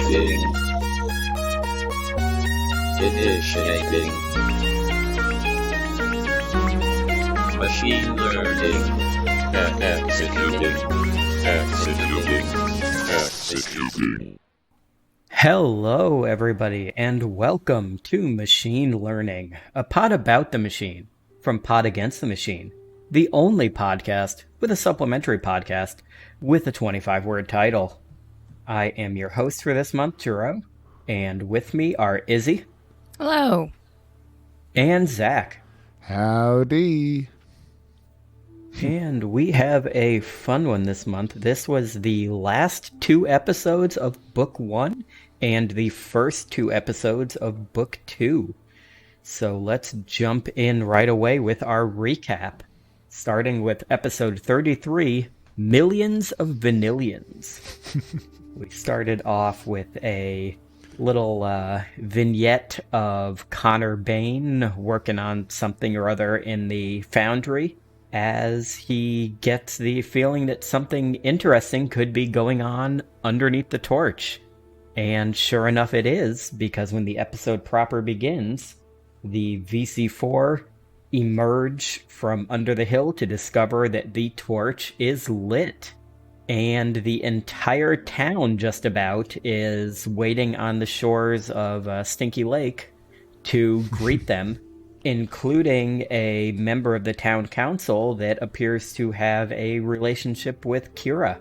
Initiating machine learning. Executing. Hello, everybody, and welcome to Machine Learning, a pod about the machine, from Pod Against the Machine, the only podcast with a supplementary podcast with a 25-word title. I am your host for this month, Juro, and with me are Izzy. Hello. And Zach. Howdy. And we have a fun one this month. This was the last two episodes of Book 1 and the first two episodes of Book 2. So let's jump in right away with our recap, starting with episode 33, Millions of Vanillions. We started off with a little vignette of Connor Bain working on something or other in the foundry as he gets the feeling that something interesting could be going on underneath the torch. And sure enough it is, because when the episode proper begins, the VC4 emerge from under the hill to discover that the torch is lit. And the entire town just about is waiting on the shores of Stinky Lake to greet them, including a member of the town council that appears to have a relationship with Kira.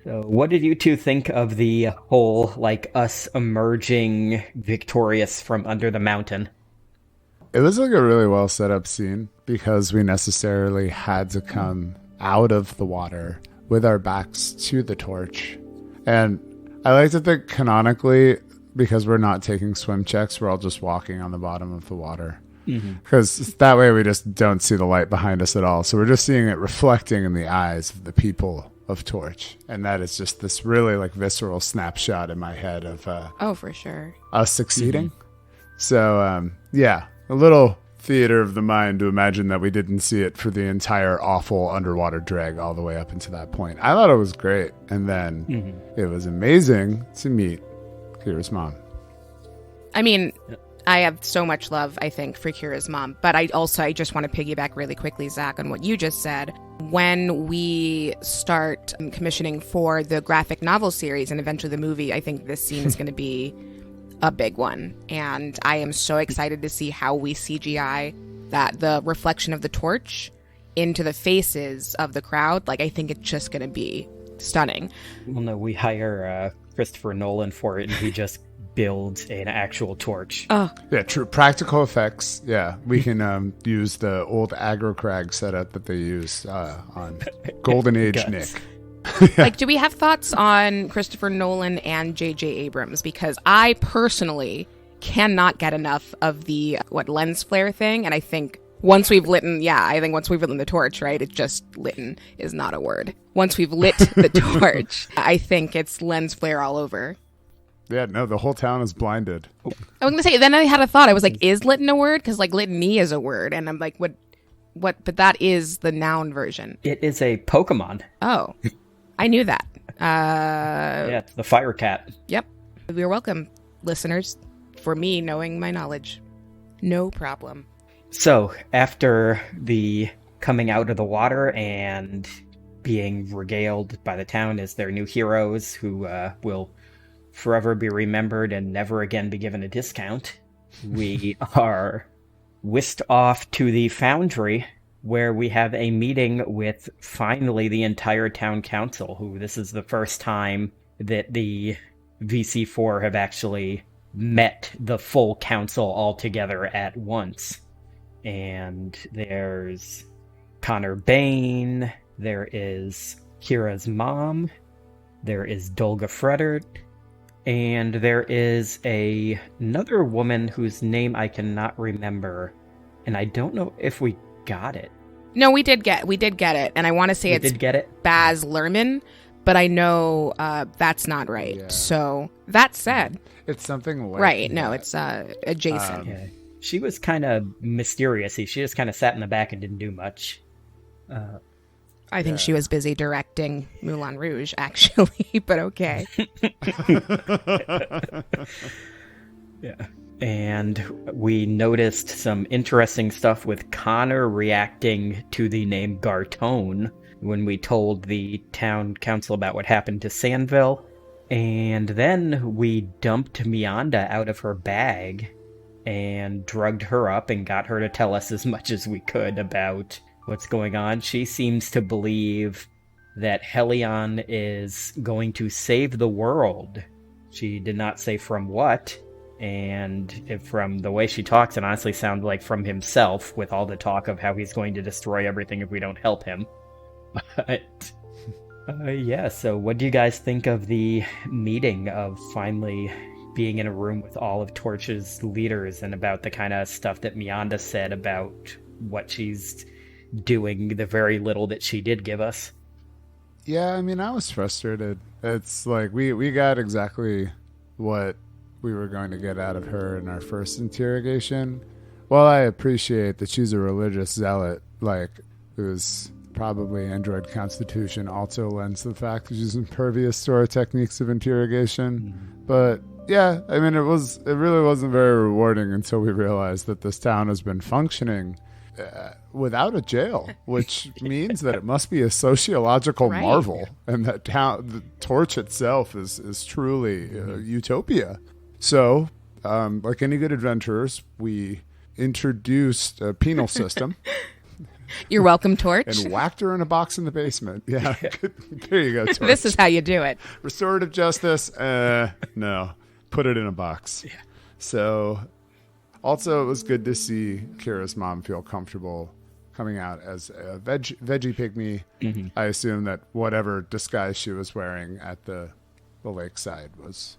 So what did you two think of the whole, us emerging victorious from under the mountain? It was a really well set up scene because we necessarily had to come out of the water with our backs to the torch. And I like to think canonically, because we're not taking swim checks, we're all just walking on the bottom of the water. Because that way we just don't see the light behind us at all. So we're just seeing it reflecting in the eyes of the people of Torch. And that is just this really visceral snapshot in my head of For sure. us succeeding. So yeah, a little theater of the mind to imagine that we didn't see it for the entire awful underwater drag all the way up until that point. I thought it was great. And then it was amazing to meet Kira's mom. I mean, I have so much love, I think, for Kira's mom. But I just want to piggyback really quickly, Zach, on what you just said. When we start commissioning for the graphic novel series and eventually the movie, I think this scene is going to be a big one. And I am so excited to see how we CGI the reflection of the torch into the faces of the crowd. I think it's just going to be stunning. Well, no, we hire Christopher Nolan for it, and he just builds an actual torch. Oh. Yeah, true. Practical effects. Yeah, we can use the old aggro crag setup that they use on Golden Age Nick. Do we have thoughts on Christopher Nolan and J.J. Abrams? Because I personally cannot get enough of the lens flare thing, and I think once we've lit the torch, right? It just litten is not a word. Once we've lit the torch, I think it's lens flare all over. Yeah, no, the whole town is blinded. I was gonna say. Then I had a thought. I was like, "Is litten a word?" Because litany is a word, and I'm like, "What?" But that is the noun version. It is a Pokemon. Oh, I knew that. Yeah, it's the Fire Cat. Yep. You're welcome, listeners, for me knowing my knowledge. No problem. So, after the coming out of the water and being regaled by the town as their new heroes who will forever be remembered and never again be given a discount, we are whisked off to the foundry where we have a meeting with finally the entire town council, who this is the first time that the VC4 have actually met the full council all together at once. And there's Connor Bain, there is Kira's mom, there is Dolga Fredert, and there is another woman whose name I cannot remember, and I don't know if we got it. No, we did get it, and I want to say it's Baz Luhrmann, but I know that's not right. Yeah. So that said, it's something like right. No, it's adjacent. Yeah. She was kind of mysterious. She just kind of sat in the back and didn't do much. I think she was busy directing Moulin Rouge, actually, but okay. Yeah. And we noticed some interesting stuff with Connor reacting to the name Gartone when we told the town council about what happened to Sandville. And then we dumped Meonda out of her bag and drugged her up and got her to tell us as much as we could about what's going on. She seems to believe that Helion is going to save the world. She did not say from what. And from the way she talks, it honestly sounds like from himself, with all the talk of how he's going to destroy everything if we don't help him. But, yeah, so what do you guys think of the meeting of finally being in a room with all of Torch's leaders and about the kind of stuff that Meonda said about what she's doing, the very little that she did give us? Yeah, I mean, I was frustrated. It's like we got exactly what we were going to get out of her in our first interrogation. While I appreciate that she's a religious zealot, like, whose probably android constitution also lends the fact that she's impervious to our techniques of interrogation. But yeah, I mean, it really wasn't very rewarding until we realized that this town has been functioning without a jail, which means that it must be a sociological Right. marvel, and that the Torch itself is truly utopia. So, like any good adventurers, we introduced a penal system You're welcome, Torch. and whacked her in a box in the basement. Yeah, there you go, Torch. This is how you do it. Restorative justice? No. Put it in a box. Yeah. So, also, it was good to see Kira's mom feel comfortable coming out as a veggie pygmy. Mm-hmm. I assume that whatever disguise she was wearing at the lakeside was...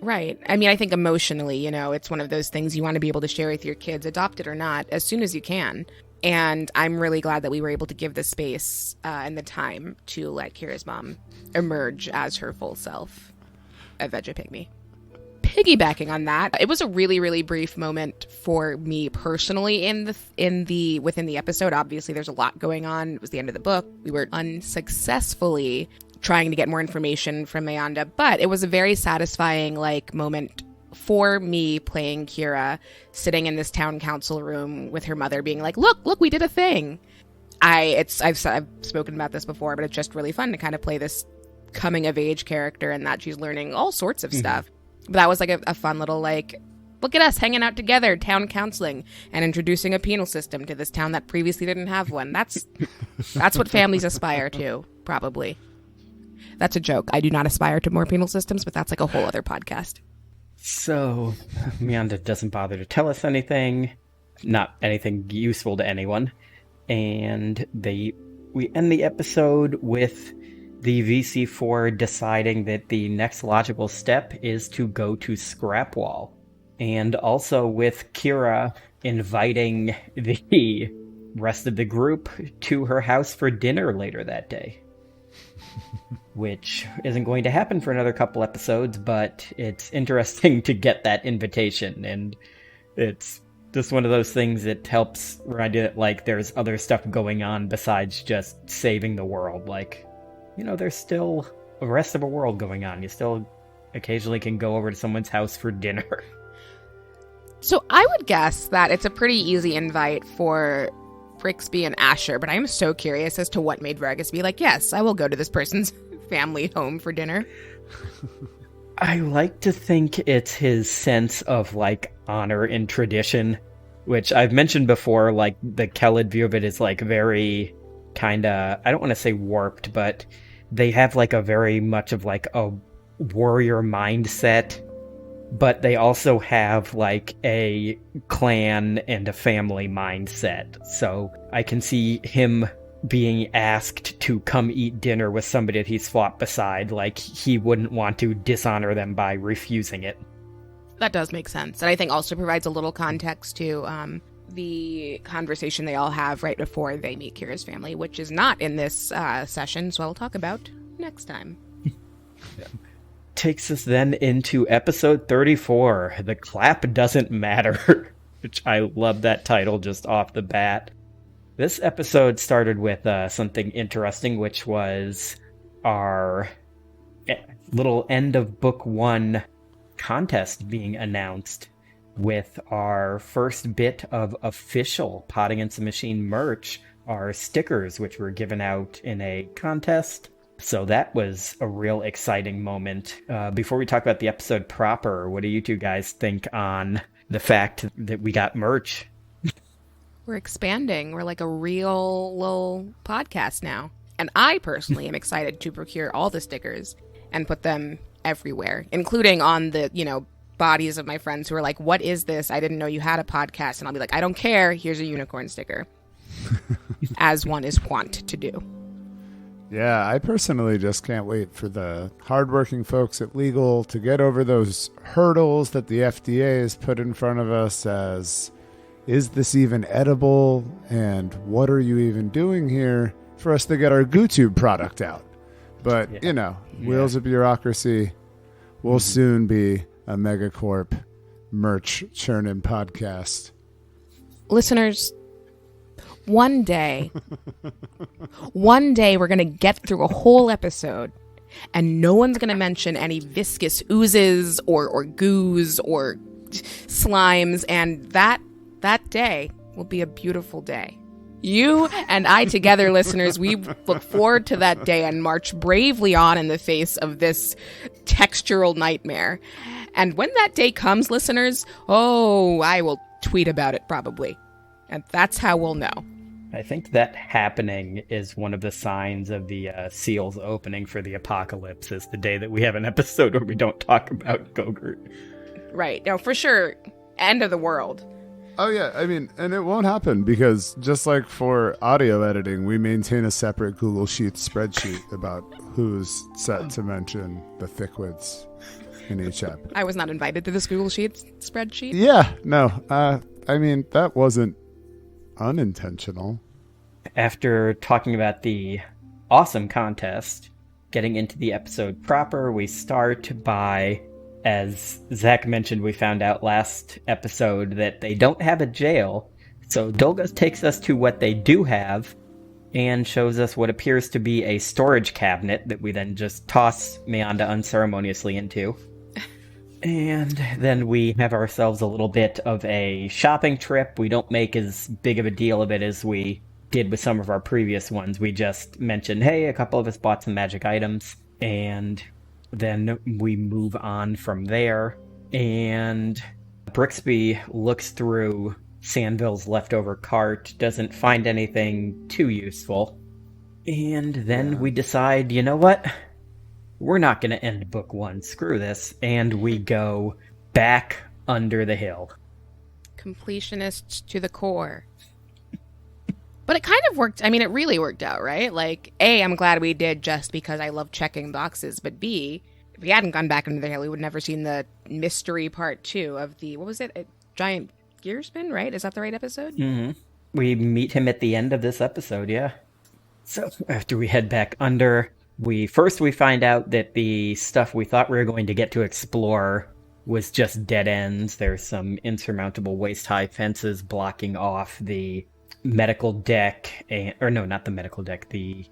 Right. I mean, I think emotionally, it's one of those things you want to be able to share with your kids, adopted or not, as soon as you can. And I'm really glad that we were able to give the space and the time to let Kira's mom emerge as her full self, a veggie pygmy. Piggybacking on that, it was a really, really brief moment for me personally within the episode. Obviously, there's a lot going on. It was the end of the book. We were unsuccessfully trying to get more information from Meonda, but it was a very satisfying moment for me playing Kira, sitting in this town council room with her mother being like, look, we did a thing. I've spoken about this before, but it's just really fun to kind of play this coming of age character and that she's learning all sorts of stuff. But that was like a fun little look at us hanging out together, town counseling, and introducing a penal system to this town that previously didn't have one. That's what families aspire to, probably. That's a joke. I do not aspire to more penal systems, but that's like a whole other podcast. So, Meonda doesn't bother to tell us anything, not anything useful to anyone, and we end the episode with the VC4 deciding that the next logical step is to go to Scrapwall, and also with Kira inviting the rest of the group to her house for dinner later that day. Which isn't going to happen for another couple episodes, but it's interesting to get that invitation, and it's just one of those things that helps remind you that, there's other stuff going on besides just saving the world. There's still the rest of a world going on. You still occasionally can go over to someone's house for dinner. So I would guess that it's a pretty easy invite for Brixby and Asher, but I am so curious as to what made Vargas be like, yes, I will go to this person's family home for dinner. I like to think it's his sense of honor and tradition, which I've mentioned before. The Kelid view of it is very kind of, I don't want to say warped, but they have a very much of a warrior mindset, but they also have a clan and a family mindset. So I can see him being asked to come eat dinner with somebody that he's fought beside. He wouldn't want to dishonor them by refusing it. That does make sense. And I think also provides a little context to the conversation they all have right before they meet Kira's family, which is not in this session, so I'll talk about next time. Yeah. Takes us then into episode 34, The Clap Doesn't Matter, which I love that title just off the bat. This episode started with something interesting, which was our little end of book 1 contest being announced with our first bit of official Pod Against the Machine merch, our stickers, which were given out in a contest. So that was a real exciting moment. Before we talk about the episode proper, what do you two guys think on the fact that we got merch? We're expanding. We're like a real little podcast now. And I personally am excited to procure all the stickers and put them everywhere, including on the, bodies of my friends who are like, what is this? I didn't know you had a podcast. And I'll be like, I don't care. Here's a unicorn sticker. As one is wont to do. Yeah, I personally just can't wait for the hardworking folks at Legal to get over those hurdles that the FDA has put in front of us as, is this even edible? And what are you even doing here for us to get our GooTube product out? But, wheels of bureaucracy will soon be a megacorp merch churning podcast. Listeners, one day we're going to get through a whole episode and no one's going to mention any viscous oozes or goos or slimes, and that day will be a beautiful day. You and I together, listeners, we look forward to that day and march bravely on in the face of this textural nightmare. And when that day comes, listeners, I will tweet about it probably. And that's how we'll know. I think that happening is one of the signs of the seals opening for the apocalypse, is the day that we have an episode where we don't talk about Gogurt. Right. No, for sure. End of the world. Oh, yeah. I mean, and it won't happen because just like for audio editing, we maintain a separate Google Sheets spreadsheet about who's set to mention the thickwits in each app. I was not invited to this Google Sheets spreadsheet. Yeah. No. I mean, that wasn't unintentional. After talking about the awesome contest, getting into the episode proper, we start by, as Zach mentioned, we found out last episode that they don't have a jail. So Dolga takes us to what they do have and shows us what appears to be a storage cabinet that we then just toss Meanda unceremoniously into. And then we have ourselves a little bit of a shopping trip. We don't make as big of a deal of it as we did with some of our previous ones. We just mentioned, hey, a couple of us bought some magic items, and then we move on from there. And Brixby looks through Sandville's leftover cart, doesn't find anything too useful. And then we decide, you know what? We're not going to end book 1. Screw this. And we go back under the hill. Completionists to the core. But it kind of worked. I mean, it really worked out, right? Like, A, I'm glad we did just because I love checking boxes. But B, if we hadn't gone back into the hill, we would have never seen the mystery part 2 of the, what was it? A giant gear spin, right? Is that the right episode? Mm-hmm. We meet him at the end of this episode, yeah. So after we head back under, we find out that the stuff we thought we were going to get to explore was just dead ends. There's some insurmountable waist-high fences blocking off the medical deck, not the medical deck, the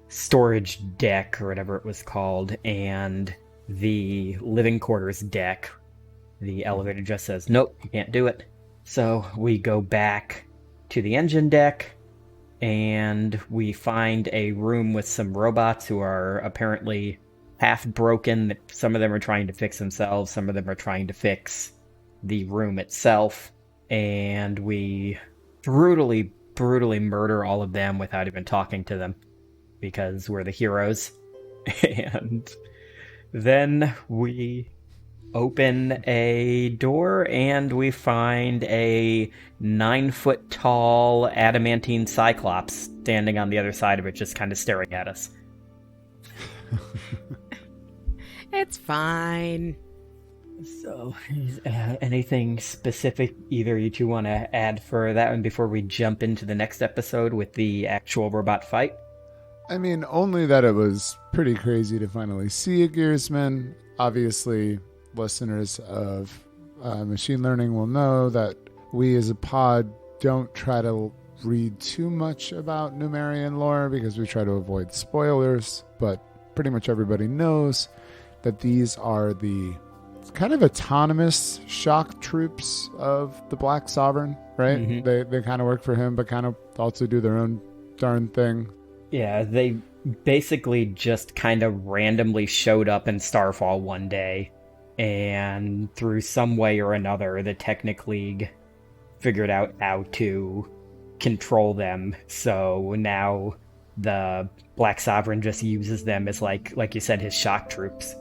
storage deck or whatever it was called, and the living quarters deck. The elevator just says, nope, you can't do it. So we go back to the engine deck, and we find a room with some robots who are apparently half broken. Some of them are trying to fix themselves, some of them are trying to fix the room itself, and we brutally murder all of them without even talking to them, because we're the heroes. And then we open a door and we find a 9-foot tall adamantine cyclops standing on the other side of it, just kind of staring at us. It's fine. So, anything specific either you two want to add for that one before we jump into the next episode with the actual robot fight? I mean, only that it was pretty crazy to finally see a Gearsman. Obviously, listeners of machine learning will know that we as a pod don't try to read too much about Numerian lore because we try to avoid spoilers, but pretty much everybody knows that these are the kind of autonomous shock troops of the Black Sovereign, right? Mm-hmm. They kind of work for him, but kind of also do their own darn thing. Yeah, they basically just kind of randomly showed up in Starfall one day, and through some way or another, the Technic League figured out how to control them. So now the Black Sovereign just uses them as like you said, his shock troops.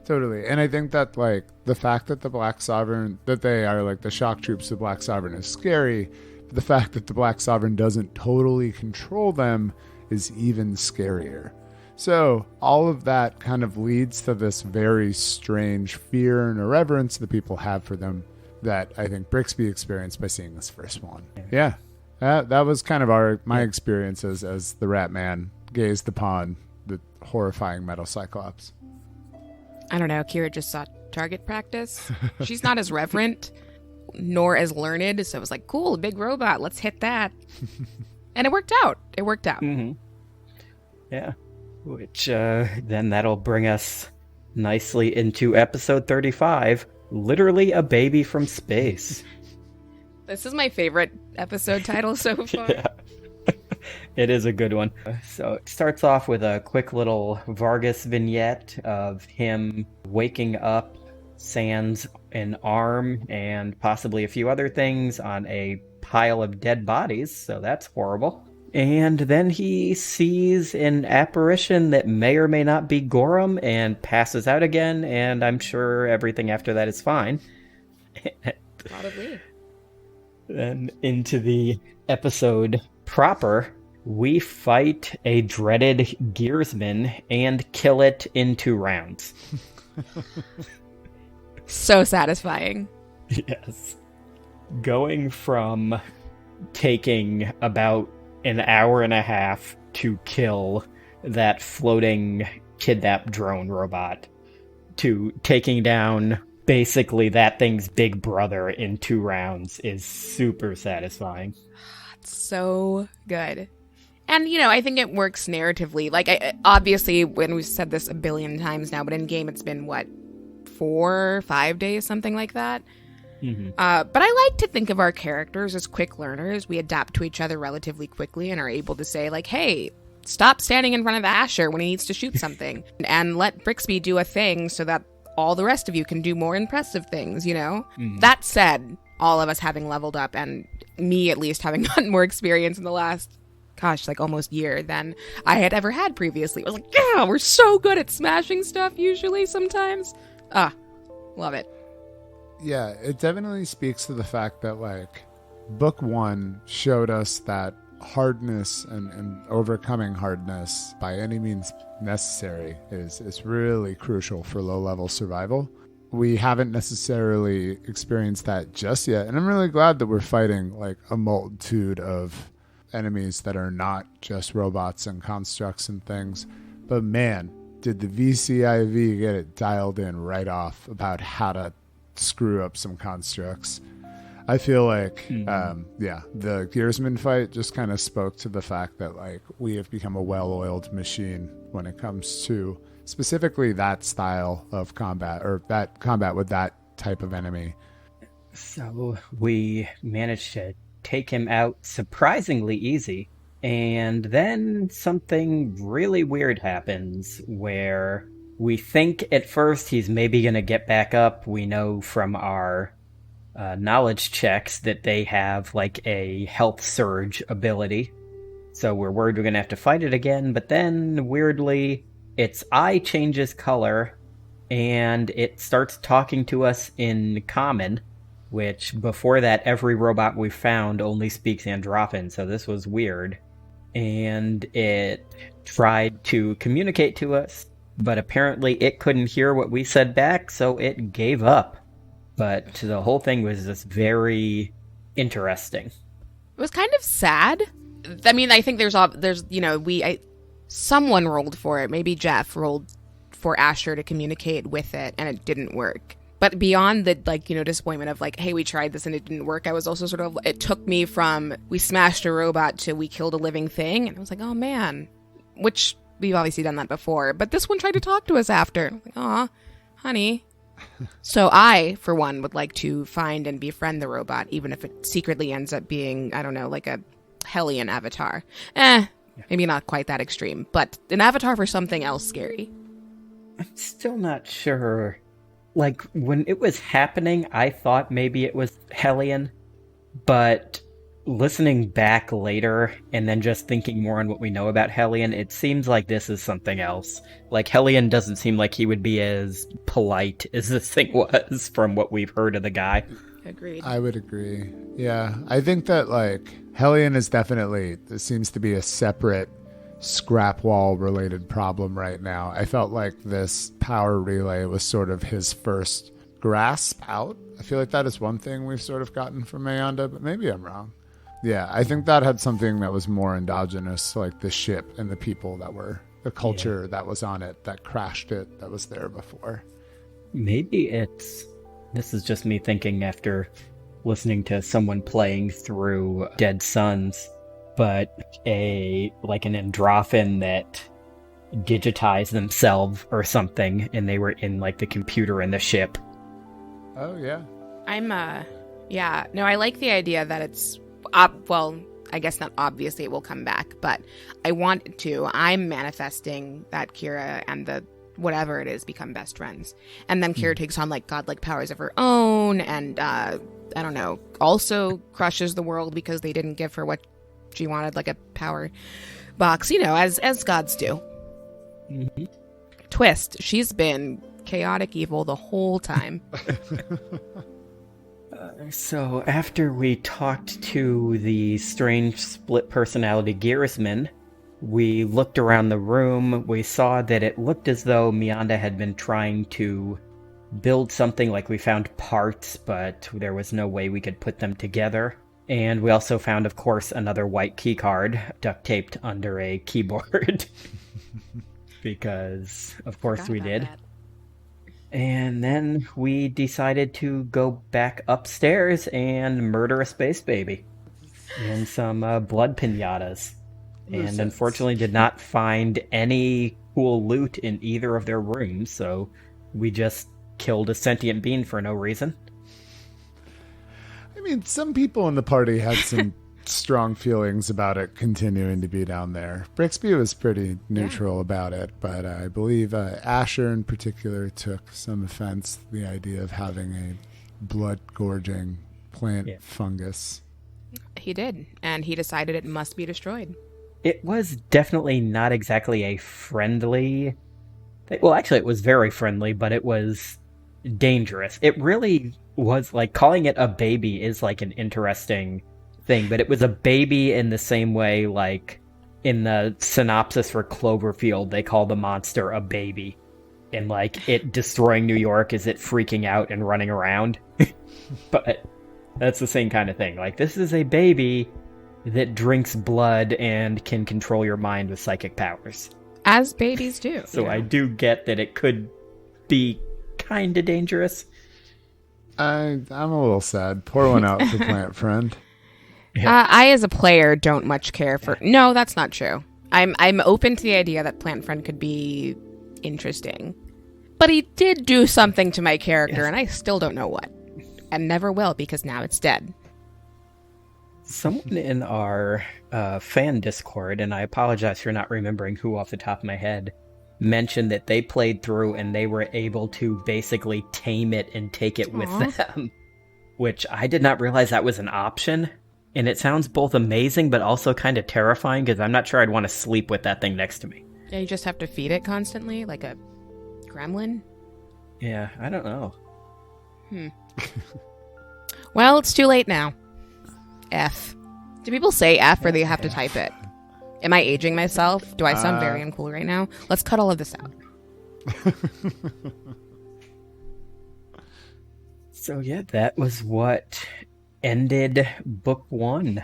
Totally. And I think that like the fact that the Black Sovereign, that they are like the shock troops of Black Sovereign is scary. But the fact that the Black Sovereign doesn't totally control them is even scarier. So all of that kind of leads to this very strange fear and irreverence that people have for them that I think Brixby experienced by seeing this first one. Yeah. That was kind of my experience as the Rat Man gazed upon the horrifying metal Cyclops. I don't know. Kira just saw target practice. She's not as reverent nor as learned, so it was like, cool, big robot, let's hit that. And it worked out. Mm-hmm. Yeah. Which then that'll bring us nicely into episode 35, literally a baby from space. This is my favorite episode title so far. Yeah. It is a good one. So it starts off with a quick little Vargas vignette of him waking up sans an arm and possibly a few other things on a pile of dead bodies, so that's horrible. And then he sees an apparition that may or may not be Gorham and passes out again, and I'm sure everything after that is fine. Probably. Then into the episode proper, we fight a dreaded Gearsman and kill it in 2 rounds. So satisfying. Yes. Going from taking about an hour and a half to kill that floating kidnap drone robot to taking down basically that thing's big brother in 2 rounds is super satisfying. It's so good. And, you know, I think it works narratively. Like, obviously, when we've said this a billion times now, but in game it's been, 4 or 5 days, something like that. Mm-hmm. But I like to think of our characters as quick learners. We adapt to each other relatively quickly and are able to say, like, hey, stop standing in front of Asher when he needs to shoot something. And let Brixby do a thing so that all the rest of you can do more impressive things, you know? Mm-hmm. That said, all of us having leveled up, and me at least having gotten more experience in the last, almost year than I had ever had previously. It was like, yeah, we're so good at smashing stuff usually sometimes. Love it. Yeah, it definitely speaks to the fact that, Book 1 showed us that hardness and overcoming hardness by any means necessary is really crucial for low-level survival. We haven't necessarily experienced that just yet, and I'm really glad that we're fighting, a multitude of enemies that are not just robots and constructs and things. But man, did the VCIV get it dialed in right off about how to screw up some constructs. I feel like, the Gearsman fight just kind of spoke to the fact that, we have become a well-oiled machine when it comes to specifically that style of combat, or that combat with that type of enemy. So we managed to take him out surprisingly easy, and then something really weird happens where we think at first he's maybe going to get back up. We know from our knowledge checks that they have a health surge ability, so we're worried we're going to have to fight it again. But then weirdly its eye changes color and it starts talking to us in common, which before that every robot we found only speaks Androphan, so this was weird. And it tried to communicate to us, but apparently it couldn't hear what we said back, so it gave up. But the whole thing was just very interesting. It was kind of sad. I mean, I think someone rolled for it. Maybe Jeff rolled for Asher to communicate with it, and it didn't work. But beyond the, like, disappointment of, like, hey, we tried this and it didn't work, I was also sort of, it took me from we smashed a robot to we killed a living thing. And I was like, oh, man. Which, we've obviously done that before. But this one tried to talk to us after. I'm like, aw, honey. So I, for one, would like to find and befriend the robot, even if it secretly ends up being, I don't know, like a Hellion avatar. Maybe not quite that extreme, but an avatar for something else scary. I'm still not sure. Like, when it was happening, I thought maybe it was Hellion, but listening back later and then just thinking more on what we know about Hellion, it seems like this is something else. Like, Hellion doesn't seem like he would be as polite as this thing was from what we've heard of the guy. Agreed. I would agree. Yeah, I think that, like, Hellion is definitely, this seems to be a separate scrap wall related problem right now. I felt like this power relay was sort of his first grasp out. I feel like that is one thing we've sort of gotten from Mayanda, but maybe I'm wrong. Yeah, I think that had something that was more endogenous, like the ship and the people that were, the culture that was on it, that crashed it, that was there before. Maybe this is just me thinking after listening to someone playing through Dead Sons, but an Androphin that digitized themselves or something, and they were in, like, the computer in the ship. Oh, yeah. I like the idea that it's, well, I guess not obviously it will come back, but I want it to. I'm manifesting that Kira and the whatever it is become best friends. And then Kira takes on, like, godlike powers of her own, and, I don't know, also crushes the world because they didn't give her what she wanted, like a power box, as gods do. Mm-hmm. Twist, she's been chaotic evil the whole time. So after we talked to the strange split personality Gearsman, we looked around the room. We saw that it looked as though Mianda had been trying to build something, like we found parts, but there was no way we could put them together. And we also found, of course, another white keycard duct-taped under a keyboard. Because, of course, we did. That. And then we decided to go back upstairs and murder a space baby. And some blood pinatas. And unfortunately did not find any cool loot in either of their rooms, so we just killed a sentient being for no reason. I mean, some people in the party had some strong feelings about it continuing to be down there. Brixby was pretty neutral about it, but I believe Asher in particular took some offense to the idea of having a blood-gorging plant fungus. He did, and he decided it must be destroyed. It was definitely not exactly a friendly... Well, actually, it was very friendly, but it was dangerous. It really was, like, calling it a baby is, like, an interesting thing, but it was a baby in the same way, like, in the synopsis for Cloverfield, they call the monster a baby. And, like, it destroying New York is it freaking out and running around. But that's the same kind of thing. Like, this is a baby that drinks blood and can control your mind with psychic powers. As babies do. So I do get that it could be kind of dangerous. I'm a little sad. Pour one out for Plant Friend. I, as a player, don't much care for... No, that's not true. I'm open to the idea that Plant Friend could be interesting. But he did do something to my character, and I still don't know what. And never will, because now it's dead. Someone in our fan Discord, and I apologize for not remembering who off the top of my head, mentioned that they played through and they were able to basically tame it and take it with them. Which I did not realize that was an option. And it sounds both amazing, but also kind of terrifying, because I'm not sure I'd want to sleep with that thing next to me. Yeah, you just have to feed it constantly, like a gremlin? Yeah, I don't know. Well, it's too late now. F. Do people say F, or do you have to type it? Am I aging myself? Do I sound very uncool right now? Let's cut all of this out. So yeah, that was what ended Book 1.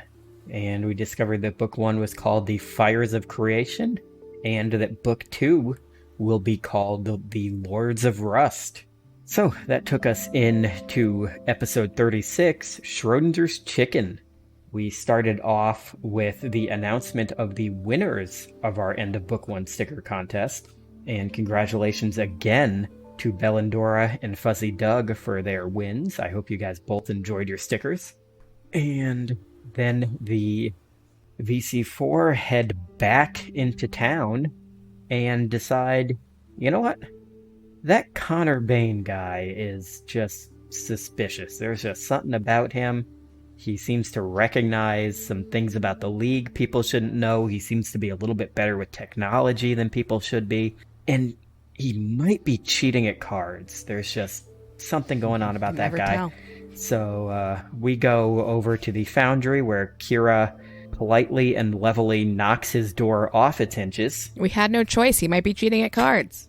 And we discovered that Book 1 was called The Fires of Creation, and that Book 2 will be called The Lords of Rust. So that took us into episode 36, Schrodinger's Chicken. We started off with the announcement of the winners of our End of Book 1 sticker contest. And congratulations again to Bellendora and Fuzzy Doug for their wins. I hope you guys both enjoyed your stickers. And then the VC4 head back into town and decide, you know what? That Connor Bain guy is just suspicious. There's just something about him. He seems to recognize some things about the League people shouldn't know. He seems to be a little bit better with technology than people should be. And he might be cheating at cards. There's just something going on about that guy. Tell. So we go over to the foundry where Kira politely and levelly knocks his door off its hinges. We had no choice. He might be cheating at cards.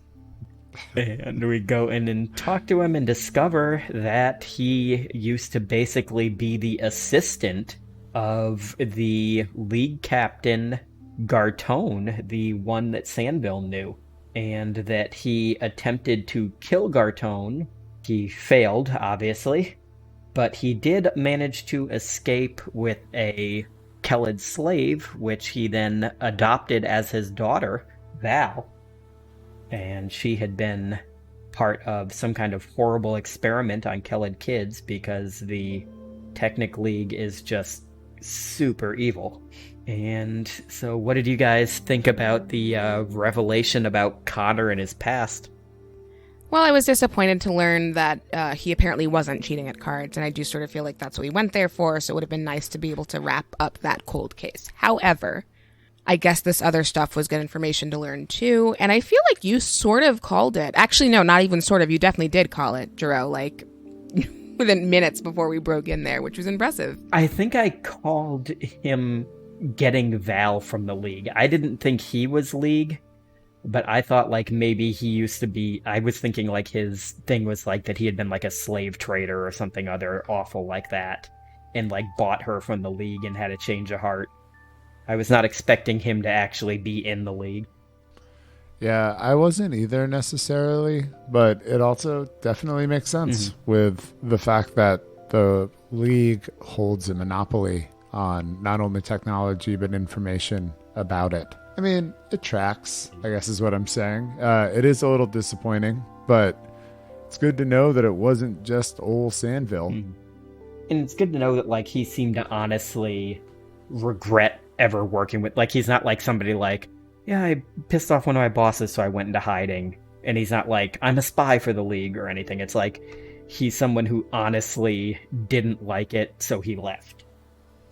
And we go in and talk to him and discover that he used to basically be the assistant of the League captain Gartone, the one that Sandville knew. And that he attempted to kill Gartone. He failed, obviously. But he did manage to escape with a Kelid slave, which he then adopted as his daughter, Val. And she had been part of some kind of horrible experiment on Kelid kids because the Technic League is just super evil. And so what did you guys think about the revelation about Connor and his past? Well, I was disappointed to learn that he apparently wasn't cheating at cards, and I do sort of feel like that's what he went there for, so it would have been nice to be able to wrap up that cold case. However, I guess this other stuff was good information to learn too, and I feel like you sort of called it. Actually, no, not even sort of. You definitely did call it, Jero, like within minutes before we broke in there, which was impressive. I think I called him getting Val from the League. I didn't think he was League, but I thought like maybe he used to be, I was thinking like his thing was like that he had been like a slave trader or something other awful like that, and like bought her from the League and had a change of heart. I was not expecting him to actually be in the League. Yeah, I wasn't either necessarily, but it also definitely makes sense with the fact that the League holds a monopoly on not only technology, but information about it. I mean, it tracks, I guess is what I'm saying. It is a little disappointing, but it's good to know that it wasn't just old Sandville. And it's good to know that, like, he seemed to honestly regret ever working with, like, he's not like somebody like, yeah, I pissed off one of my bosses, so I went into hiding. And he's not like, I'm a spy for the League or anything. It's like, he's someone who honestly didn't like it, so he left.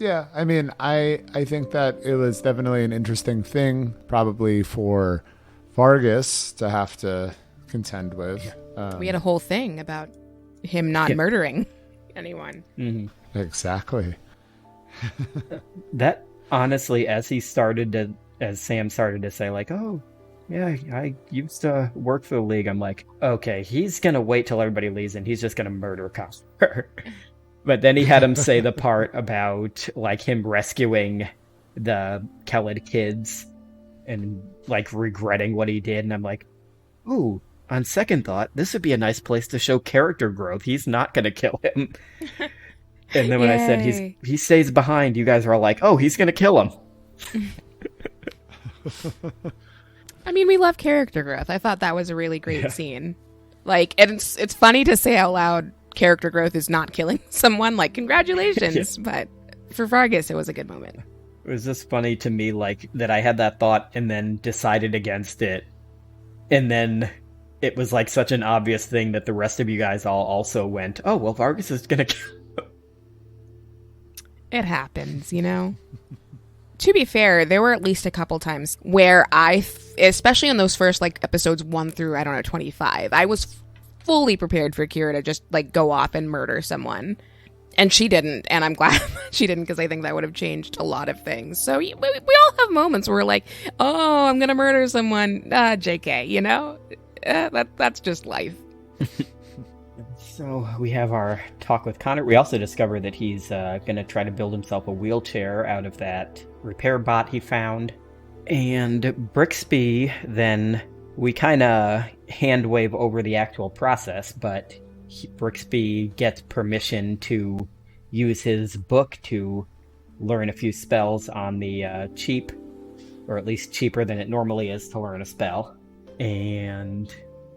Yeah, I mean, I think that it was definitely an interesting thing, probably for Vargas to have to contend with. We had a whole thing about him not murdering anyone. Exactly. That, honestly, as Sam started to say, like, oh, yeah, I used to work for the League, I'm like, okay, he's going to wait till everybody leaves and he's just going to murder Connor. But then he had him say the part about, like, him rescuing the Kelid kids and, like, regretting what he did. And I'm like, ooh, on second thought, this would be a nice place to show character growth. He's not going to kill him. And then when I said he stays behind, you guys are all like, oh, he's going to kill him. I mean, we love character growth. I thought that was a really great scene. Like, and it's funny to say out loud, character growth is not killing someone. Like, congratulations. But for Vargas, it was a good moment. It was just funny to me, like, that I had that thought and then decided against it. And then it was, like, such an obvious thing that the rest of you guys all also went, oh, well, Vargas is going to kill him. It happens, you know? To be fair, there were at least a couple times where especially in those first, like, episodes 1 through, 25, I was fully prepared for Kira to just, like, go off and murder someone. And she didn't, and I'm glad she didn't, because I think that would have changed a lot of things. So we all have moments where we're like, oh, I'm gonna murder someone. JK, you know? That's just life. So we have our talk with Connor. We also discover that he's going to try to build himself a wheelchair out of that repair bot he found. And Brixby then we kind of hand wave over the actual process, but Brixby gets permission to use his book to learn a few spells on the cheap, or at least cheaper than it normally is to learn a spell. And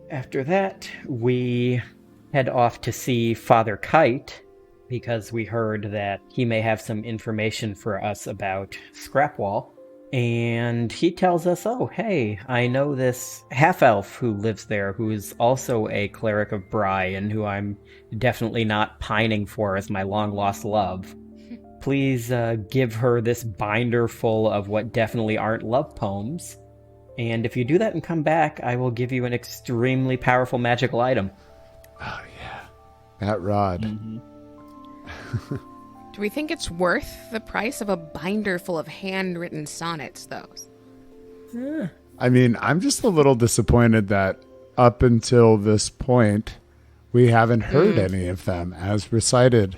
after that, we head off to see Father Kite, because we heard that he may have some information for us about Scrapwall. And he tells us, oh, hey, I know this half-elf who lives there, who is also a cleric of Bry, and who I'm definitely not pining for as my long-lost love. Please give her this binder full of what definitely aren't love poems. And if you do that and come back, I will give you an extremely powerful magical item. Oh, yeah. That rod. Mm-hmm. Do we think it's worth the price of a binder full of handwritten sonnets, though? I mean, I'm just a little disappointed that up until this point, we haven't heard any of them as recited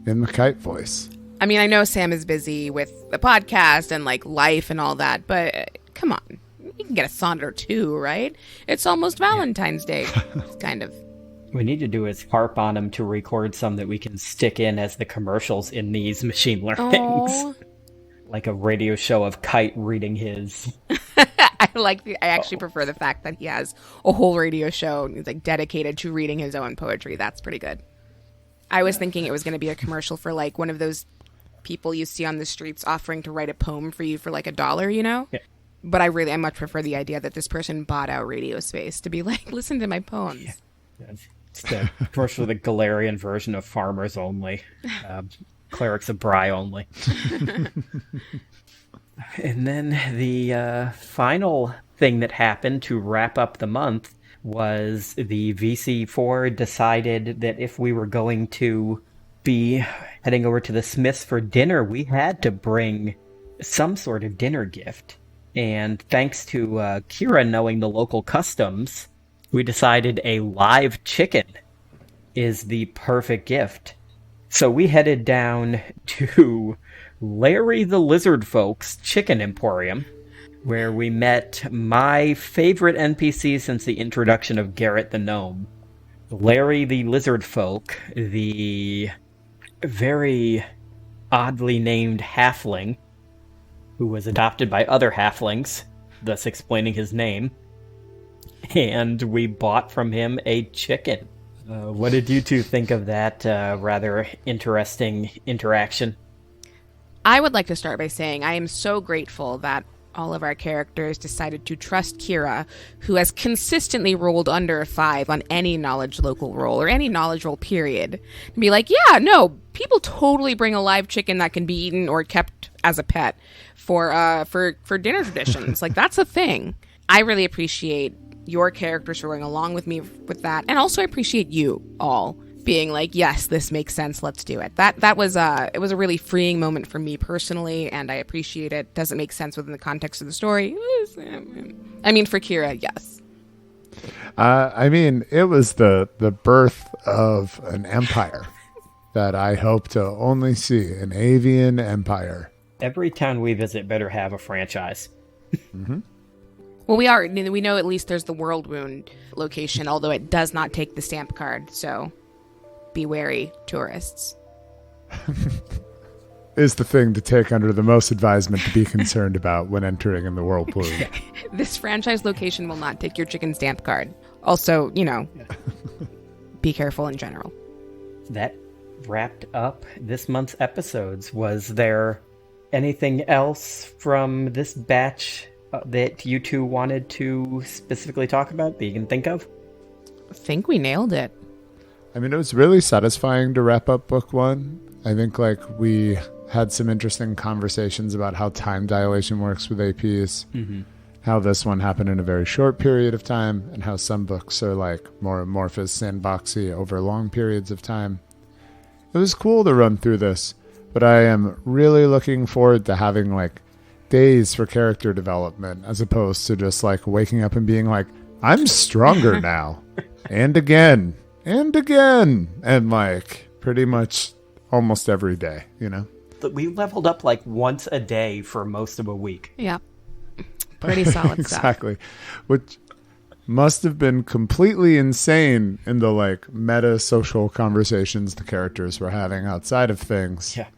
in the Kite voice. I mean, I know Sam is busy with the podcast and, like, life and all that, but come on. You can get a sonnet or two, right? It's almost Valentine's Day, kind of. We need to do is harp on him to record some that we can stick in as the commercials in these machine learnings. Oh. Like a radio show of Kite reading his. I actually prefer the fact that he has a whole radio show like dedicated to reading his own poetry. That's pretty good. I was thinking it was going to be a commercial for like one of those people you see on the streets offering to write a poem for you for like $1, you know? Yeah. But I much prefer the idea that this person bought out radio space to be like, listen to my poems. Yeah. It's the commercial, the Galarian version of Farmers Only. Clerics of Bry only. And then the final thing that happened to wrap up the month was the VC4 decided that if we were going to be heading over to the Smiths for dinner, we had to bring some sort of dinner gift. And thanks to Kira knowing the local customs, we decided a live chicken is the perfect gift. So we headed down to Larry the Lizard Folk's Chicken Emporium, where we met my favorite NPC since the introduction of Garrett the Gnome. Larry the Lizard Folk, the very oddly named halfling, who was adopted by other halflings, thus explaining his name. And we bought from him a chicken. What did you two think of that rather interesting interaction? I would like to start by saying I am so grateful that all of our characters decided to trust Kira, who has consistently rolled under a 5 on any knowledge local roll or any knowledge roll period. And be like, yeah, no, people totally bring a live chicken that can be eaten or kept as a pet for dinner traditions. Like, that's a thing. I really appreciate your characters for going along with me with that, and also I appreciate you all being like, yes, this makes sense, let's do it. That was it was a really freeing moment for me personally, and I appreciate it. Does it make sense within the context of the story? I mean, for Kira, yes. I mean, it was the birth of an empire that I hope to only see, an avian empire. Every town we visit better have a franchise. Mm-hmm. Well, we know at least there's the World Wound location, although it does not take the stamp card, so be wary, tourists. Is the thing to take under the most advisement to be concerned about when entering in the World Wound. This franchise location will not take your chicken stamp card. Also, be careful in general. That wrapped up this month's episodes. Was there anything else from this batch that you two wanted to specifically talk about that you can think of? I think we nailed it. I mean, it was really satisfying to wrap up book 1. I think we had some interesting conversations about how time dilation works with APs, how this one happened in a very short period of time, and how some books are more amorphous, sandboxy over long periods of time. It was cool to run through this, but I am really looking forward to having days for character development as opposed to just waking up and being like, I'm stronger now. And again. And again. And pretty much almost every day, We leveled up once a day for most of a week. Yeah. Pretty solid stuff. Exactly. Which must have been completely insane in the like meta social conversations the characters were having outside of things. Yeah.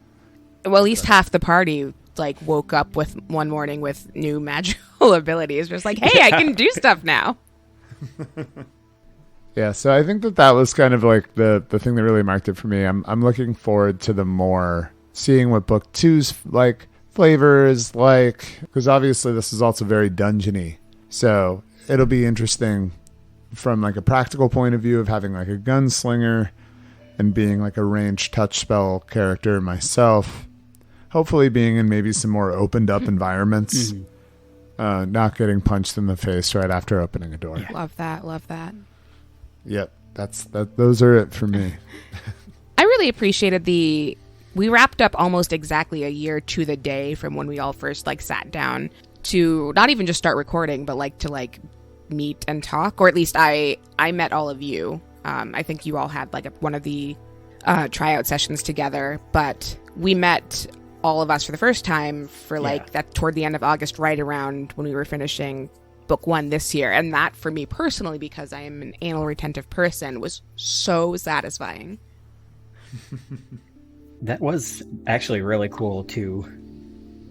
Well, at least half the party like woke up with one morning with new magical abilities. Just like, hey, I can do stuff now. Yeah, so I think that was kind of like the thing that really marked it for me. I'm looking forward to the more seeing what book two's like flavor is like, because obviously this is also very dungeony. So it'll be interesting from like a practical point of view of having like a gunslinger and being like a ranged touch spell character myself. Hopefully being in maybe some more opened up environments, not getting punched in the face right after opening a door. Yeah. Love that. Love that. Yep, those are it for me. I really appreciated we wrapped up almost exactly a year to the day from when we all first like sat down to not even just start recording, but like to like meet and talk, or at least I met all of you. I think you all had like one of the tryout sessions together, but we met all of us for the first time for like that toward the end of August, right around when we were finishing book one this year. And that for me personally, because I am an anal retentive person, was so satisfying. That was actually really cool to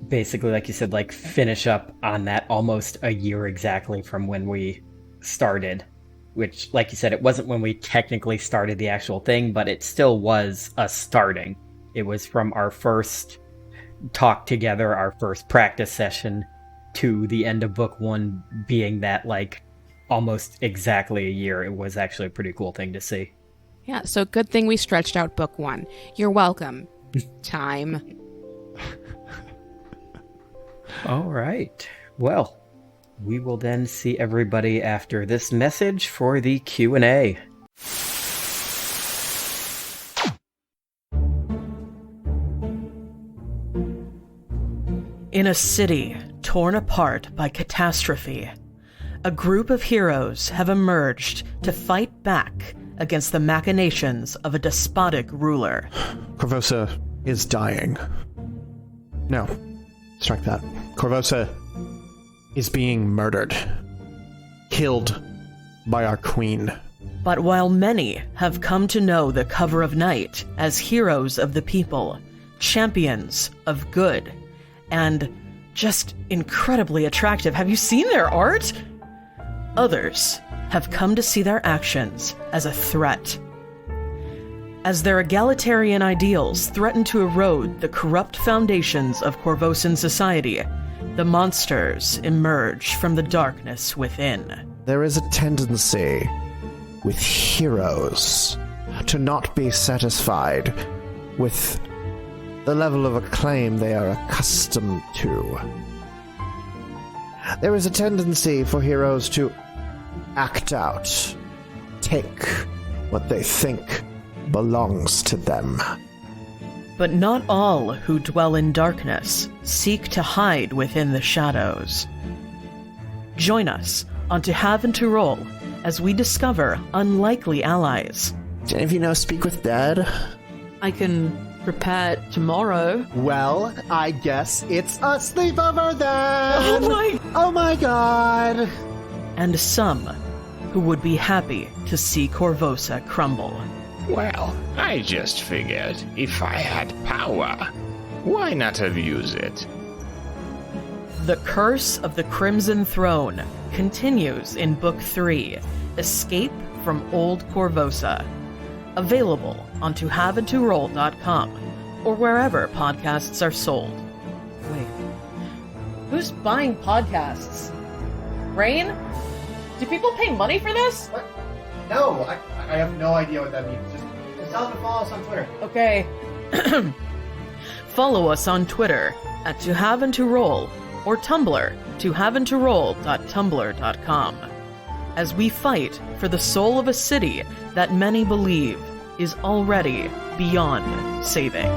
basically, like you said, like finish up on that almost a year exactly from when we started, which, like you said, it wasn't when we technically started the actual thing, but it still was us starting. It was from our first talk together, our first practice session, to the end of book one being that like almost exactly a year. It was actually a pretty cool thing to see. Yeah, so good thing we stretched out book one. You're welcome. Time. All right. Well, we will then see everybody after this message for the Q&A. In a city torn apart by catastrophe, a group of heroes have emerged to fight back against the machinations of a despotic ruler. Corvosa is dying. No, strike that. Corvosa is being murdered. Killed by our queen. But while many have come to know the Cover of Night as heroes of the people, champions of good, and just incredibly attractive. Have you seen their art? Others have come to see their actions as a threat. As their egalitarian ideals threaten to erode the corrupt foundations of Corvosan society, the monsters emerge from the darkness within. There is a tendency with heroes to not be satisfied with the level of acclaim they are accustomed to. There is a tendency for heroes to act out, take what they think belongs to them. But not all who dwell in darkness seek to hide within the shadows. Join us on To Have and To Roll as we discover unlikely allies. Do any of you know Speak with Dead? I can prepare tomorrow. Well, I guess it's a sleepover then! Oh my god! And some who would be happy to see Corvosa crumble. Well, I just figured if I had power, why not have used it? The Curse of the Crimson Throne continues in Book 3, Escape from Old Corvosa. Available on tohaveandtoroll.com or wherever podcasts are sold. Wait, who's buying podcasts? Rain? Do people pay money for this? What? No, I have no idea what that means. Just tell them to follow us on Twitter. Okay. Follow us on Twitter at tohaveandtoroll or Tumblr tohaveandtoroll.tumblr.com as we fight for the soul of a city that many believe is already beyond saving.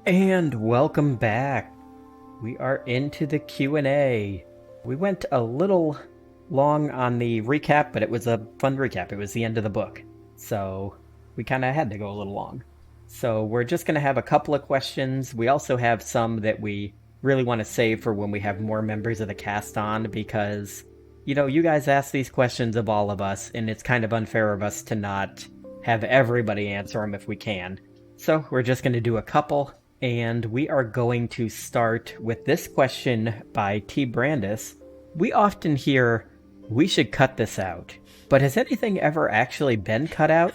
And welcome back. We are into the Q&A. We went a little long on the recap, but it was a fun recap. It was the end of the book. So we kind of had to go a little long. So we're just going to have a couple of questions. We also have some that we really want to save for when we have more members of the cast on, because, you know, you guys ask these questions of all of us, and it's kind of unfair of us to not have everybody answer them if we can. So we're just going to do a couple. And we are going to start with this question by T. Brandis. We often hear, we should cut this out. But has anything ever actually been cut out?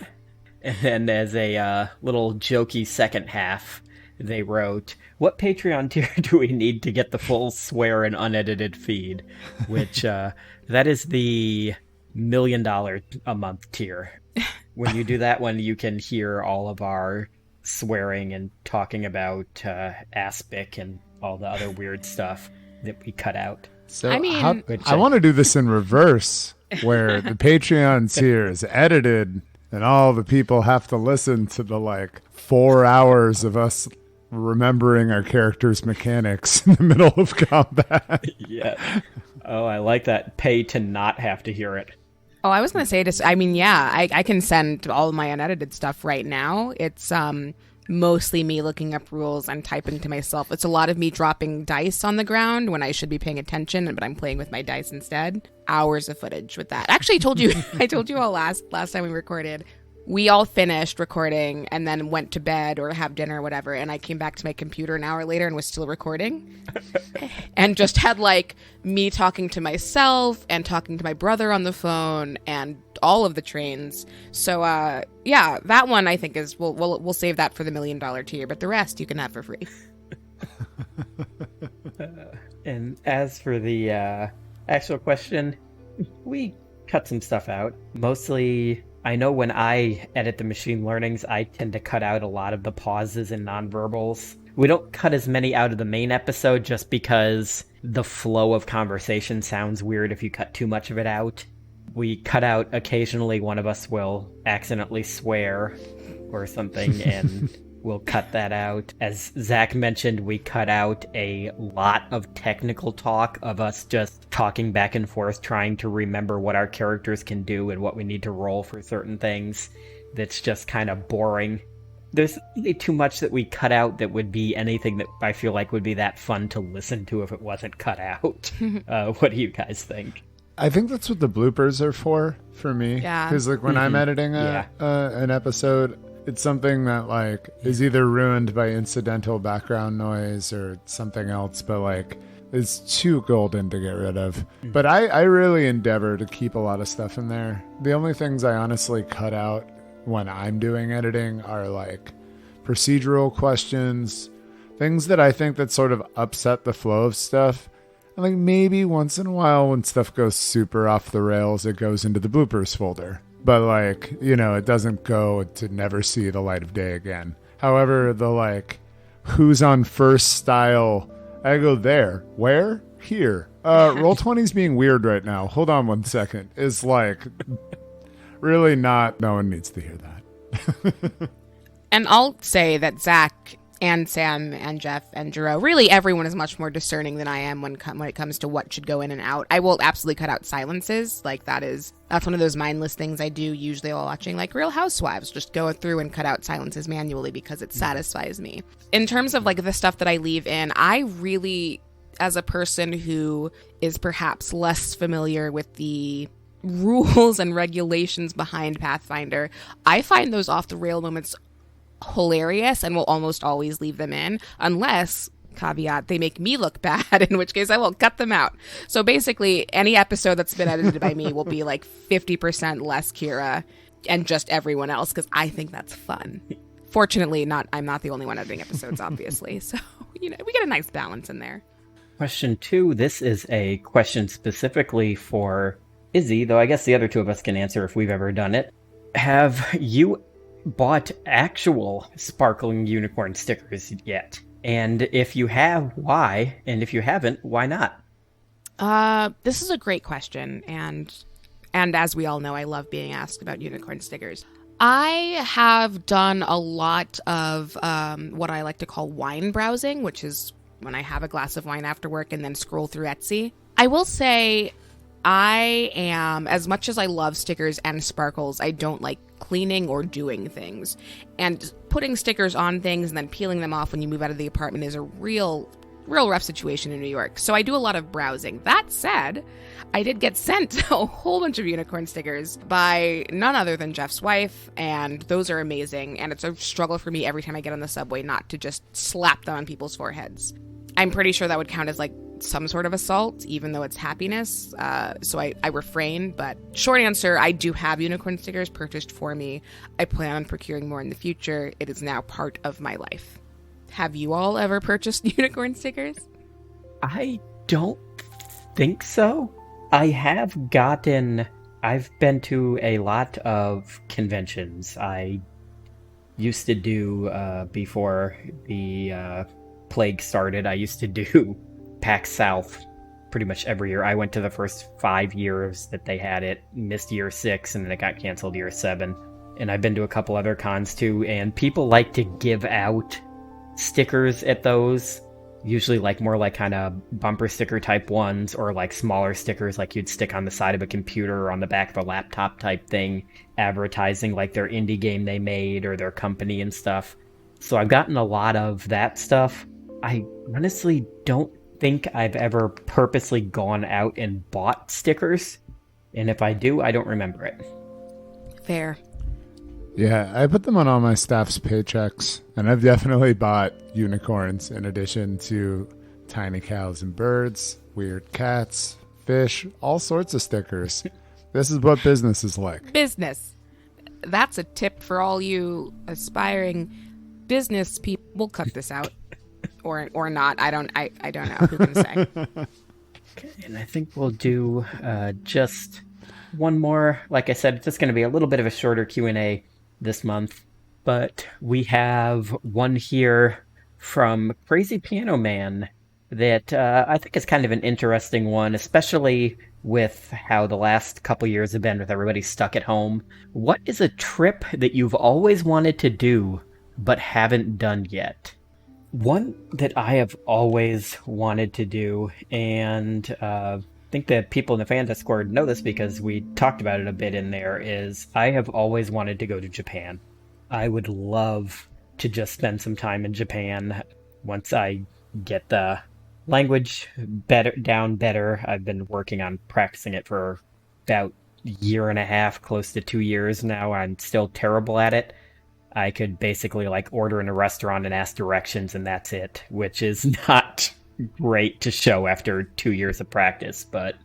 And then as a little jokey second half, they wrote, what Patreon tier do we need to get the full swear and unedited feed? Which, that is the $1 million a month tier. When you do that one, you can hear all of our swearing and talking about aspic and all the other weird stuff that we cut out. So I mean, I want to do this in reverse, where the Patreon tier is edited and all the people have to listen to the 4 hours of us remembering our characters' mechanics in the middle of combat. Yeah. Oh, I like that. Pay to not have to hear it. Oh, I was going to say, I can send all of my unedited stuff right now. It's mostly me looking up rules and typing to myself. It's a lot of me dropping dice on the ground when I should be paying attention, but I'm playing with my dice instead. Hours of footage with that. Actually, I told you all last time we recorded. We all finished recording and then went to bed or have dinner or whatever, and I came back to my computer an hour later and was still recording. And just had me talking to myself and talking to my brother on the phone and all of the trains. So yeah, that one I think is we'll save that for the $1 million tier, but the rest you can have for free. And as for the actual question, we cut some stuff out. Mostly, I know when I edit the machine learnings, I tend to cut out a lot of the pauses and nonverbals. We don't cut as many out of the main episode just because the flow of conversation sounds weird if you cut too much of it out. We cut out occasionally one of us will accidentally swear or something, and we'll cut that out. As Zach mentioned, we cut out a lot of technical talk of us just talking back and forth, trying to remember what our characters can do and what we need to roll for certain things. That's just kind of boring. There's really too much that we cut out that would be anything that I feel like would be that fun to listen to if it wasn't cut out. What do you guys think? I think that's what the bloopers are for me. Yeah. Because when I'm editing an episode, it's something that is either ruined by incidental background noise or something else, but is too golden to get rid of. But I really endeavor to keep a lot of stuff in there. The only things I honestly cut out when I'm doing editing are procedural questions, things that I think that sort of upset the flow of stuff. And maybe once in a while when stuff goes super off the rails, it goes into the bloopers folder. But it doesn't go to never see the light of day again. However, the who's on first style, I go there. Where? Here. Roll20's being weird right now. Hold on 1 second. Is really not. No one needs to hear that. And I'll say that Zach and Sam and Jeff and Jero, really everyone is much more discerning than I am when it comes to what should go in and out. I will absolutely cut out silences. That's one of those mindless things I do usually while watching Real Housewives. Just go through and cut out silences manually because it satisfies me. In terms of the stuff that I leave in, I really, as a person who is perhaps less familiar with the rules and regulations behind Pathfinder, I find those off the rail moments hilarious and will almost always leave them in unless, caveat, they make me look bad, in which case I will cut them out. So basically any episode that's been edited by me will be 50% less Kira and just everyone else, because I think that's fun. Fortunately, I'm not the only one editing episodes, obviously. So we get a nice balance in there. Question 2, this is a question specifically for Izzy, though I guess the other two of us can answer if we've ever done it. Have you bought actual sparkling unicorn stickers yet? And if you have, why? And if you haven't, why not? This is a great question, and as we all know, I love being asked about unicorn stickers. I have done a lot of what I like to call wine browsing, which is when I have a glass of wine after work and then scroll through Etsy. I will say I am, as much as I love stickers and sparkles, I don't like cleaning or doing things. And putting stickers on things and then peeling them off when you move out of the apartment is a real rough situation in New York. So I do a lot of browsing. That said, I did get sent a whole bunch of unicorn stickers by none other than Jeff's wife, and those are amazing. And it's a struggle for me every time I get on the subway not to just slap them on people's foreheads. I'm pretty sure that would count as like some sort of assault, even though it's happiness. So I refrain. But short answer, I do have unicorn stickers purchased for me. I plan on procuring more in the future. It is now part of my life. Have you all ever purchased unicorn stickers? I don't think so. I've been to a lot of conventions. I used to do, before the plague started, I used to do PAX South pretty much every year. I went to the first 5 years that they had it, missed year 6, and then it got canceled year 7. And I've been to a couple other cons too, and people like to give out stickers at those, usually like more like kind of bumper sticker type ones, or like smaller stickers like you'd stick on the side of a computer or on the back of a laptop type thing, advertising like their indie game they made or their company and stuff. So I've gotten a lot of that stuff. I honestly don't think I've ever purposely gone out and bought stickers, and if I do, I don't remember it. Fair. Yeah, I put them on all my staff's paychecks, and I've definitely bought unicorns in addition to tiny cows and birds, weird cats, fish, all sorts of stickers. This is what business is like. Business. That's a tip for all you aspiring business people. We'll cut this out. Or not. I don't know. Who can say? Okay, and I think we'll do just one more. Like I said, it's just going to be a little bit of a shorter Q&A this month, but we have one here from Crazy Piano Man that I think is kind of an interesting one, especially with how the last couple years have been with everybody stuck at home. What is a trip that you've always wanted to do but haven't done yet? One that I have always wanted to do, and I think that people in the fan Discord know this because we talked about it a bit in there, is I have always wanted to go to Japan. I would love to just spend some time in Japan once I get the language better. I've been working on practicing it for about a year and a half, close to 2 years now. I'm still terrible at it. I could basically like order in a restaurant and ask directions and that's it, which is not great to show after 2 years of practice. But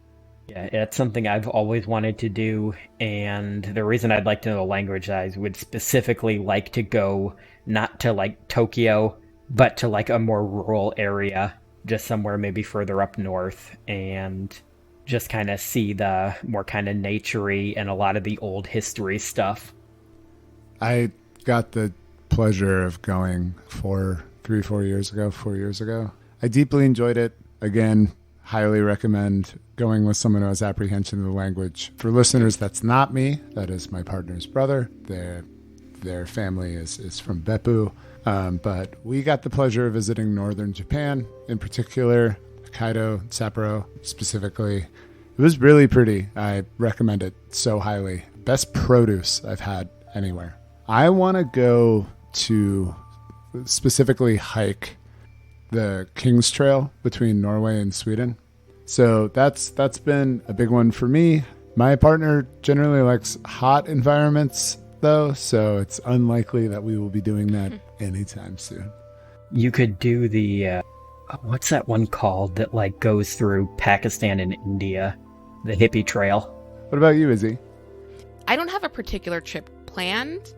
yeah, it's something I've always wanted to do. And the reason I'd like to know the language, I would specifically like to go not to like Tokyo, but to like a more rural area, just somewhere maybe further up north, and just kind of see the more kind of naturey and a lot of the old history stuff. I got the pleasure of going 4 years ago. I deeply enjoyed it. Again, highly recommend going with someone who has apprehension of the language. For listeners, that's not me. That is my partner's brother. Their family is from Beppu. But we got the pleasure of visiting northern Japan, in particular, Hokkaido, Sapporo specifically. It was really pretty. I recommend it so highly. Best produce I've had anywhere. I want to go to specifically hike the King's Trail between Norway and Sweden. So that's been a big one for me. My partner generally likes hot environments, though, so it's unlikely that we will be doing that anytime soon. You could do the, what's that one called that like goes through Pakistan and India? The hippie trail. What about you, Izzy? I don't have a particular trip planned,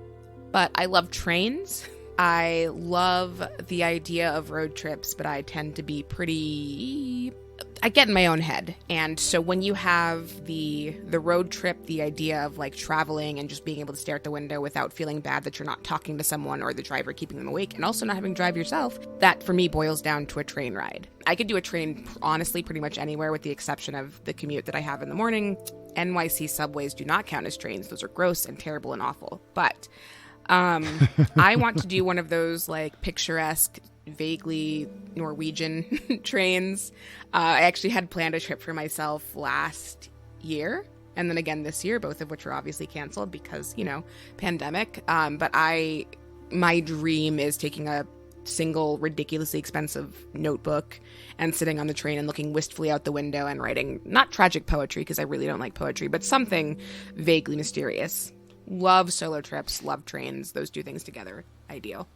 but I love trains. I love the idea of road trips, but I tend to be pretty I get in my own head. And so when you have the road trip, the idea of like traveling and just being able to stare at the window without feeling bad that you're not talking to someone or the driver keeping them awake, and also not having to drive yourself, that for me boils down to a train ride. I could do a train honestly pretty much anywhere with the exception of the commute that I have in the morning. NYC subways do not count as trains. Those are gross and terrible and awful. But I want to do one of those like picturesque, vaguely Norwegian trains. I actually had planned a trip for myself last year and then again this year, both of which were obviously canceled because, pandemic. But my dream is taking a single ridiculously expensive notebook and sitting on the train and looking wistfully out the window and writing not tragic poetry because I really don't like poetry, but something vaguely mysterious. Love solo trips, love trains. Those two things together, ideal.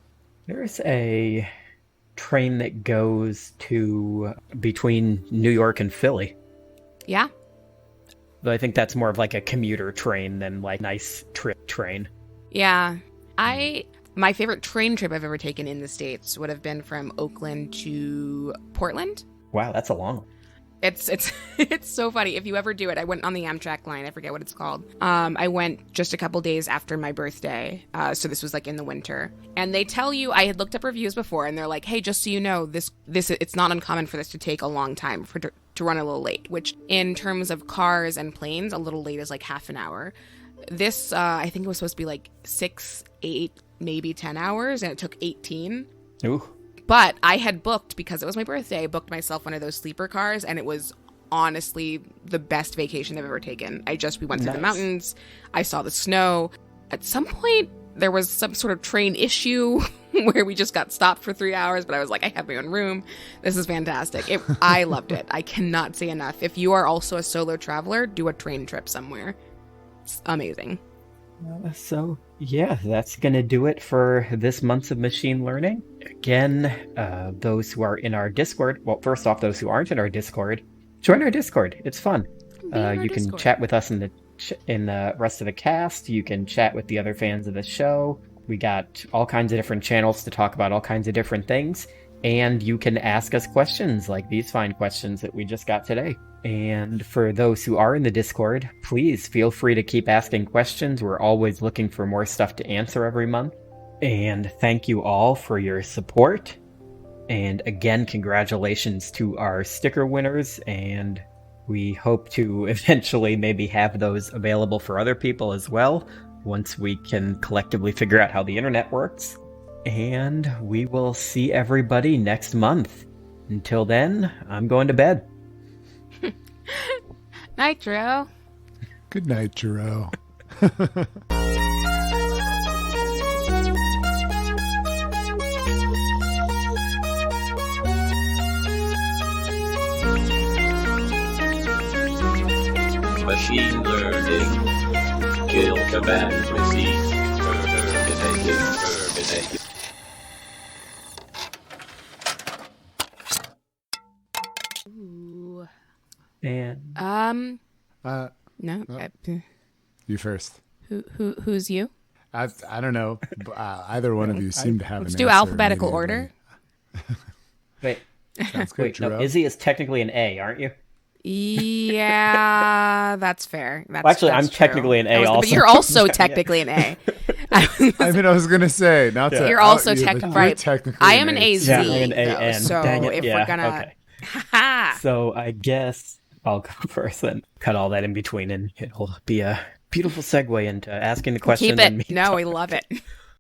There's a train that goes to between New York and Philly. Yeah. Though I think that's more of like a commuter train than like nice trip train. Yeah. My favorite train trip I've ever taken in the States would have been from Oakland to Portland. Wow, that's a long one. It's so funny. If you ever do it, I went on the Amtrak line. I forget what it's called. I went just a couple days after my birthday. So this was like in the winter. And they tell you, I had looked up reviews before and they're like, hey, just so you know, this it's not uncommon for this to take a long time to run a little late, which in terms of cars and planes, a little late is like half an hour. This, I think it was supposed to be like 6, 8, maybe 10 hours and it took 18. Ooh. But I had booked, because it was my birthday, I booked myself one of those sleeper cars, and it was honestly the best vacation I've ever taken. We went through the mountains, I saw the snow. At some point, there was some sort of train issue where we just got stopped for 3 hours, but I was like, I have my own room. This is fantastic. I loved it. I cannot say enough. If you are also a solo traveler, do a train trip somewhere. It's amazing. So, yeah, that's going to do it for this month's of machine learning. Again, those who are in our Discord, well, first off, those who aren't in our Discord, join our Discord. It's fun. You can chat with us in the rest of the cast. You can chat with the other fans of the show. We got all kinds of different channels to talk about all kinds of different things. And you can ask us questions like these fine questions that we just got today. And for those who are in the Discord, please feel free to keep asking questions. We're always looking for more stuff to answer every month. And thank you all for your support. And again, congratulations to our sticker winners. And we hope to eventually maybe have those available for other people as well, once we can collectively figure out how the internet works. And we will see everybody next month. Until then, I'm going to bed. Night, Drew. Good night, Jero. Machine learning. Kill command received. Terminated. Ooh. And No. You first. Who's you? I don't know. Either one of you seem to have Let's an do answer alphabetical immediately. order. wait, Sounds good, no, Jero. Izzy is technically an A, aren't you? Yeah, that's fair. Well, actually, I'm true. technically an A also. But you're also technically an A. I mean, I was gonna say not to. You're out also you, but right. you're technically I am an A. AZ. Yeah, I'm an though, AN. so Dang it. if Yeah, we're gonna, okay. Ha So I guess I'll go first and cut all that in between, and it'll be a beautiful segue into asking the question. keep and it. me No, we love it.